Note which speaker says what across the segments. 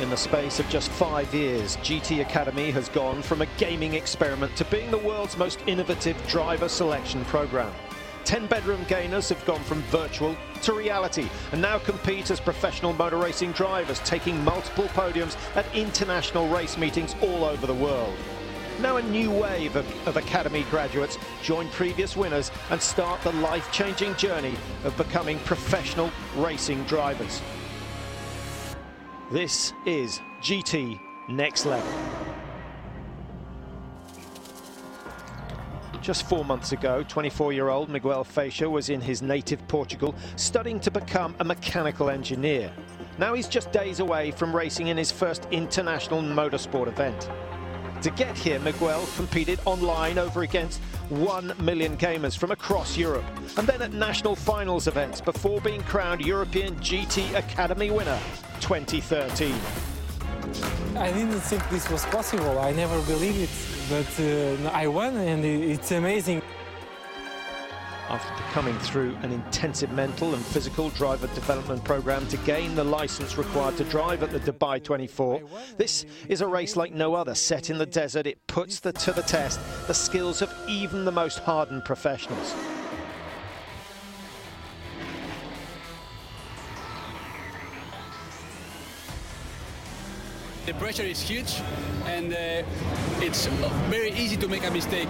Speaker 1: In the space of just 5 years, GT Academy has gone from a gaming experiment to being the world's most innovative driver selection program. 10-bedroom gainers have gone from virtual to reality and now compete as professional motor racing drivers, taking multiple podiums at international race meetings all over the world. Now a new wave of Academy graduates join previous winners and start the life-changing journey of becoming professional racing drivers. This is GT Next Level. Just 4 months ago, 24-year-old Miguel Feixa was in his native Portugal, studying to become a mechanical engineer. Now he's just days away from racing in his first international motorsport event. To get here, Miguel competed online over against 1 million gamers from across Europe, and then at national finals events before being crowned European GT Academy winner 2013.
Speaker 2: I didn't think this was possible. I never believed it, but I won, and it's amazing.
Speaker 1: After coming through an intensive mental and physical driver development program to gain the license required to drive at the Dubai 24, this is a race like no other. Set in the desert, it puts to the test the skills of even the most hardened professionals.
Speaker 3: The pressure is huge, and it's very easy to make a mistake.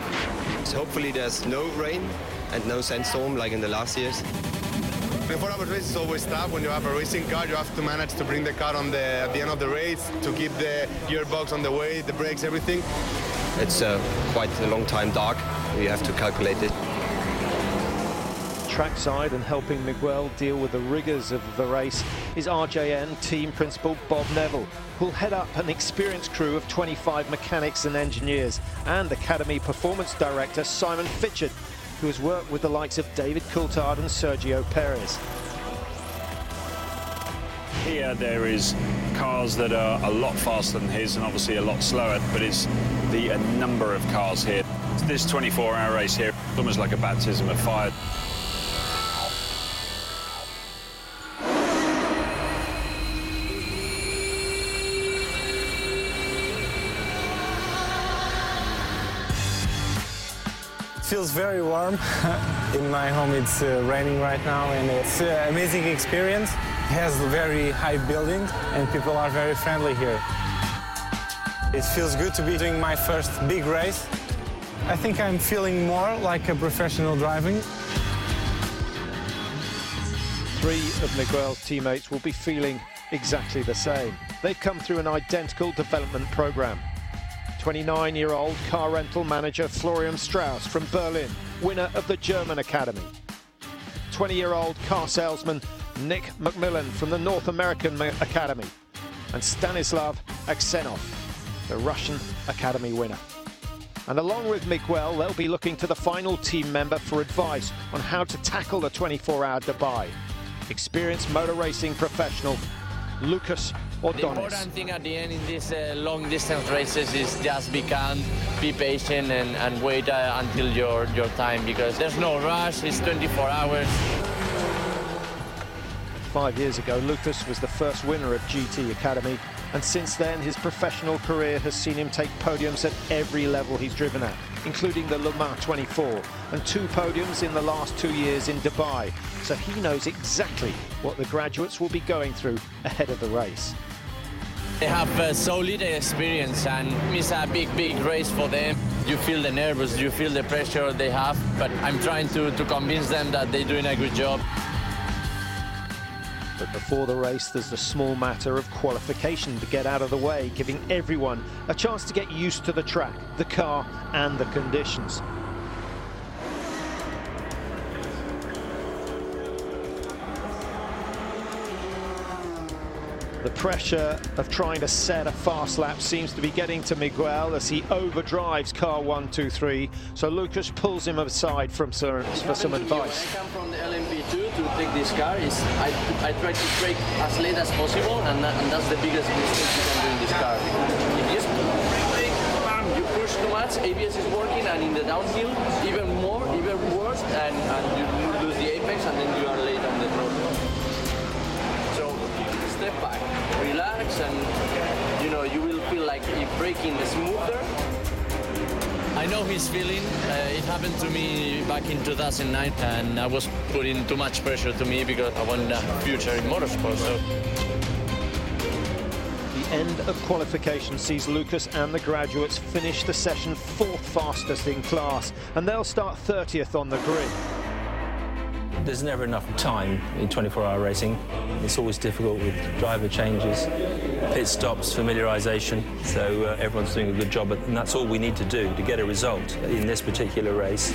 Speaker 4: So hopefully there's no rain and no sandstorm like in the last years.
Speaker 5: The 4-hour race is always tough. When you have a racing car, you have to manage to bring the car on at the end of the race, to keep the gearbox on the way, the brakes, everything.
Speaker 4: It's quite a long time dark. You have to calculate it.
Speaker 1: Trackside and helping Miguel deal with the rigours of the race is RJN team principal Bob Neville, who'll head up an experienced crew of 25 mechanics and engineers, and Academy Performance Director Simon Fitchett, who has worked with the likes of David Coulthard and Sergio Perez.
Speaker 6: Here there is cars that are a lot faster than his and obviously a lot slower, but it's the number of cars here. This 24-hour race here, almost like a baptism of fire.
Speaker 2: Feels very warm. In my home it's raining right now, and it's an amazing experience. It has very high buildings and people are very friendly here. It feels good to be doing my first big race. I think I'm feeling more like a professional driving.
Speaker 1: 3 of Miguel's teammates will be feeling exactly the same. They've come through an identical development program. 29-year-old car rental manager Florian Strauss from Berlin, winner of the German Academy. 20-year-old car salesman Nick McMillan from the North American Academy. And Stanislav Aksenov, the Russian Academy winner. And along with Miguel, they'll be looking to the final team member for advice on how to tackle the 24-hour Dubai. Experienced motor racing professional Lucas Ordones.
Speaker 7: The important thing at the end in these long distance races is just be calm, be patient, and wait until your time, because there's no rush. It's 24 hours.
Speaker 1: 5 years ago, Lucas was the first winner of GT Academy, and since then his professional career has seen him take podiums at every level he's driven at, including the Le Mans 24, and 2 podiums in the last 2 years in Dubai. So he knows exactly what the graduates will be going through ahead of the race.
Speaker 7: They have so little experience, and it's a big race for them. You feel the nervous, you feel the pressure they have, but I'm trying to convince them that they're doing a good job.
Speaker 1: But before the race, there's the small matter of qualification to get out of the way, giving everyone a chance to get used to the track, the car, and the conditions. The pressure of trying to set a fast lap seems to be getting to Miguel as he overdrives car 1, 2, 3. So Lucas pulls him aside for some advice.
Speaker 7: When I come from the LMP2 to take this car, I try to brake as late as possible, and that's the biggest mistake you can do in this car. If you just brake, bam, you push too much, ABS is working, and in the downhill, even worse, and you lose the apex, and then you are late on the road. So step back, relax, and you will feel like if braking is smoother. I know his feeling. It happened to me back in 2009, and I was putting too much pressure to me because I want a future in motorsport. So.
Speaker 1: The end of qualification sees Lucas and the graduates finish the session 4th fastest in class, and they'll start 30th on the grid.
Speaker 8: There's never enough time in 24-hour racing. It's always difficult with driver changes, pit stops, familiarisation. So everyone's doing a good job, and that's all we need to do to get a result in this particular race.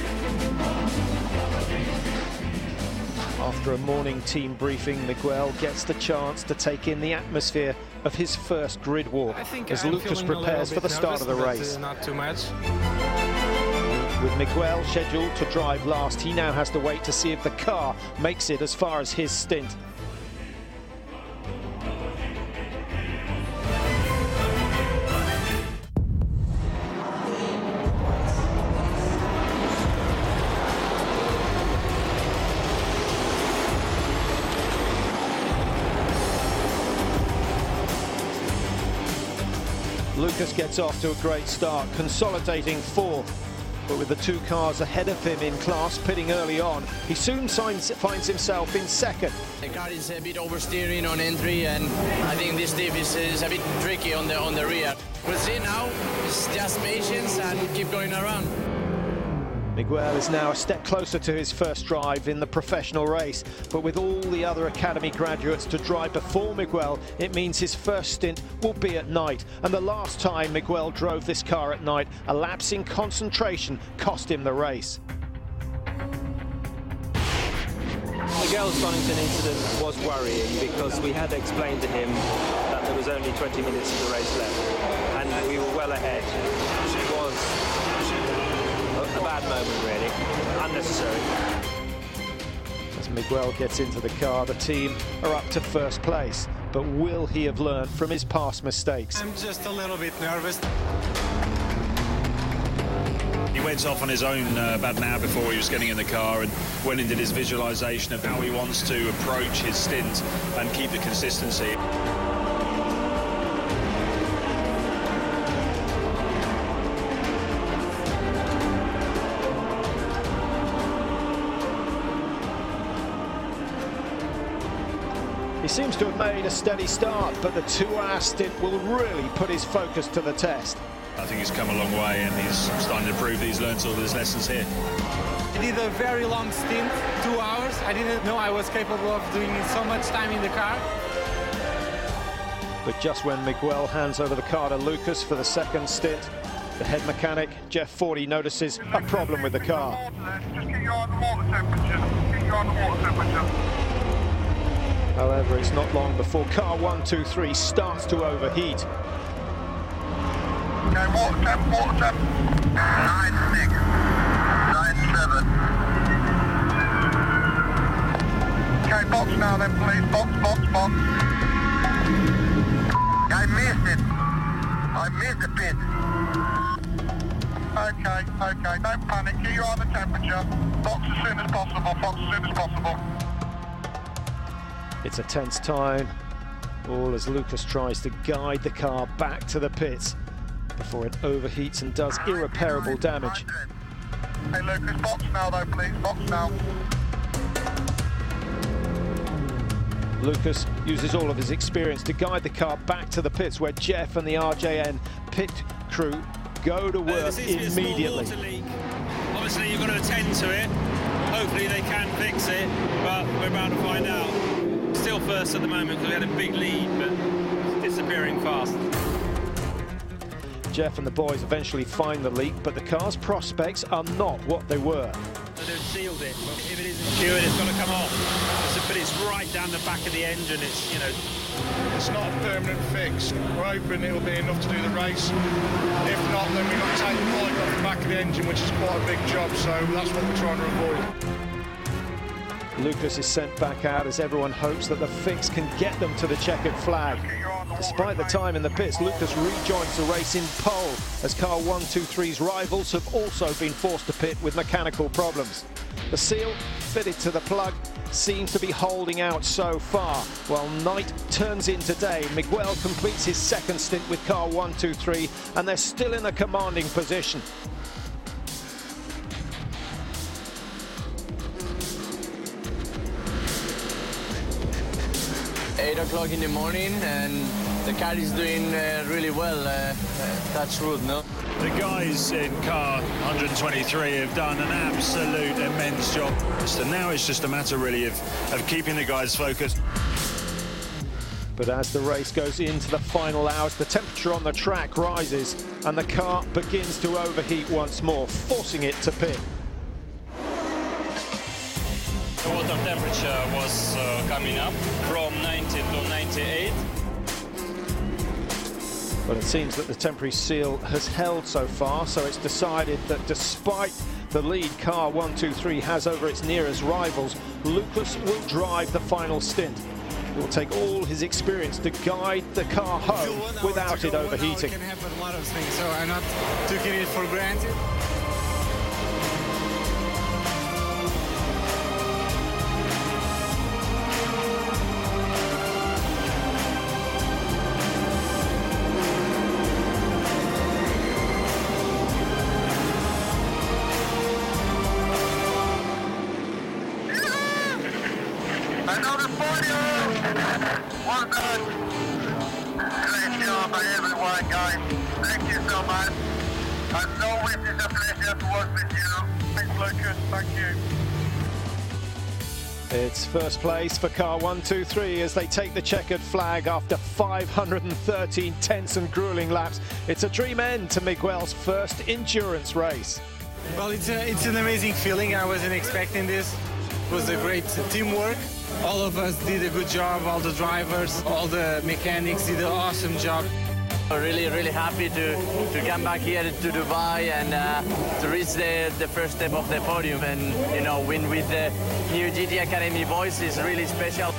Speaker 1: After a morning team briefing, Miguel gets the chance to take in the atmosphere of his first grid walk as Lucas prepares for the start of the race.
Speaker 2: Not too much.
Speaker 1: With Miguel scheduled to drive last, he now has to wait to see if the car makes it as far as his stint. Lucas gets off to a great start, consolidating 4th. But with the 2 cars ahead of him in class pitting early on, he soon finds himself in 2nd.
Speaker 7: The car is a bit oversteering on entry, and I think this div is a bit tricky on the rear. We'll see now. It's just patience and keep going around.
Speaker 1: Miguel is now a step closer to his first drive in the professional race, but with all the other academy graduates to drive before Miguel, it means his first stint will be at night. And the last time Miguel drove this car at night, a lapse in concentration cost him the race.
Speaker 8: Miguel's Donington incident was worrying because we had explained to him that there was only 20 minutes of the race left, and we were well ahead. It was a bad moment, really. Unnecessary.
Speaker 1: As Miguel gets into the car, the team are up to 1st place. But will he have learned from his past mistakes?
Speaker 2: I'm just a little bit nervous.
Speaker 6: He went off on his own about an hour before he was getting in the car and went into his visualisation of how he wants to approach his stint and keep the consistency.
Speaker 1: He seems to have made a steady start, but the 2-hour stint will really put his focus to the test.
Speaker 6: I think he's come a long way, and he's starting to prove that he's learned all of his lessons here.
Speaker 2: I did a very long stint, 2 hours. I didn't know I was capable of doing so much time in the car.
Speaker 1: But just when Miguel hands over the car to Lucas for the 2nd stint, the head mechanic, Jeff Fordy, notices a problem with the car.
Speaker 9: Just get you on the water temperature. Get you on the water temperature.
Speaker 1: However, it's not long before car 1, 2, 3 starts to overheat.
Speaker 9: Okay, water temp, 96, 97. Okay, box now then, please. Box. I missed it. I missed a bit. Okay, don't panic. Get you on the temperature. Box as soon as possible.
Speaker 1: It's a tense time, all as Lucas tries to guide the car back to the pits before it overheats and does irreparable damage.
Speaker 9: Hey Lucas, box now though please, box now.
Speaker 1: Lucas uses all of his experience to guide the car back to the pits where Jeff and the RJN pit crew go to work immediately.
Speaker 6: Obviously you've got to attend to it. Hopefully they can fix it, but we're about to find out. Still first at the moment because we had a big lead, but it's disappearing fast.
Speaker 1: Jeff and the boys eventually find the leak, but the car's prospects are not what they were.
Speaker 10: have sealed it. But if it isn't secured, it's got to come off. But it's right down the back of the engine. It's, you know,
Speaker 9: it's not a permanent fix. We're hoping it'll be enough to do the race. If not, then we've got to take the bike off the back of the engine, which is quite a big job. So that's what we're trying to avoid.
Speaker 1: Lucas is sent back out as everyone hopes that the fix can get them to the checkered flag. Despite the time in the pits, Lucas rejoins the race in pole as car 1-2-3's rivals have also been forced to pit with mechanical problems. The seal fitted to the plug seems to be holding out so far. While Knight turns in today, Miguel completes his second stint with car 1-2-3 and they're still in a commanding position.
Speaker 7: 8 o'clock in the morning, and the car is doing really well. That's rude, no?
Speaker 6: The guys in car 123 have done an absolute immense job. So now it's just a matter really of keeping the guys focused.
Speaker 1: But as the race goes into the final hours, the temperature on the track rises and the car begins to overheat once more, forcing it to pit.
Speaker 11: The water temperature was coming up from 90 to 98.
Speaker 1: But it seems that the temporary seal has held so far, so it's decided that despite the lead car 1-2-3 has over its nearest rivals, Lucas will drive the final stint. He will take all his experience to guide the car home without it overheating.
Speaker 2: It can happen a lot of things, so I'm not taking it for granted.
Speaker 9: Another podium! Well done! Great job by everyone, guys. Thank you so much. As always, it's a pleasure to work with you. Thanks, Lucas. Thank you.
Speaker 1: It's first place for car 1-2-3 as they take the checkered flag after 513 tense and grueling laps. It's a dream end to Miguel's first endurance race.
Speaker 2: Well, it's an amazing feeling. I wasn't expecting this. It was a great teamwork. All of us did a good job. All the drivers, all the mechanics did an awesome job.
Speaker 7: We're really happy to come back here to Dubai and to reach the first step of the podium and, you know, win with the new GT Academy boys is really special.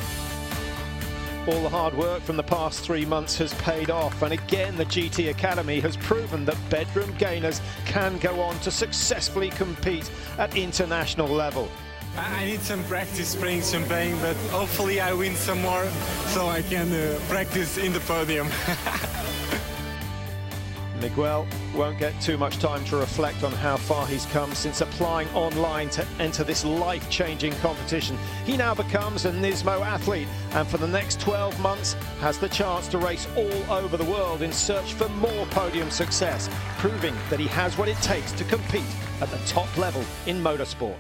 Speaker 1: All the hard work from the past 3 months has paid off, and again the GT Academy has proven that bedroom gainers can go on to successfully compete at international level.
Speaker 2: I need some practice spraying champagne, but hopefully I win some more so I can practice in the podium.
Speaker 1: Miguel won't get too much time to reflect on how far he's come since applying online to enter this life-changing competition. He now becomes a Nismo athlete and for the next 12 months has the chance to race all over the world in search for more podium success, proving that he has what it takes to compete at the top level in motorsport.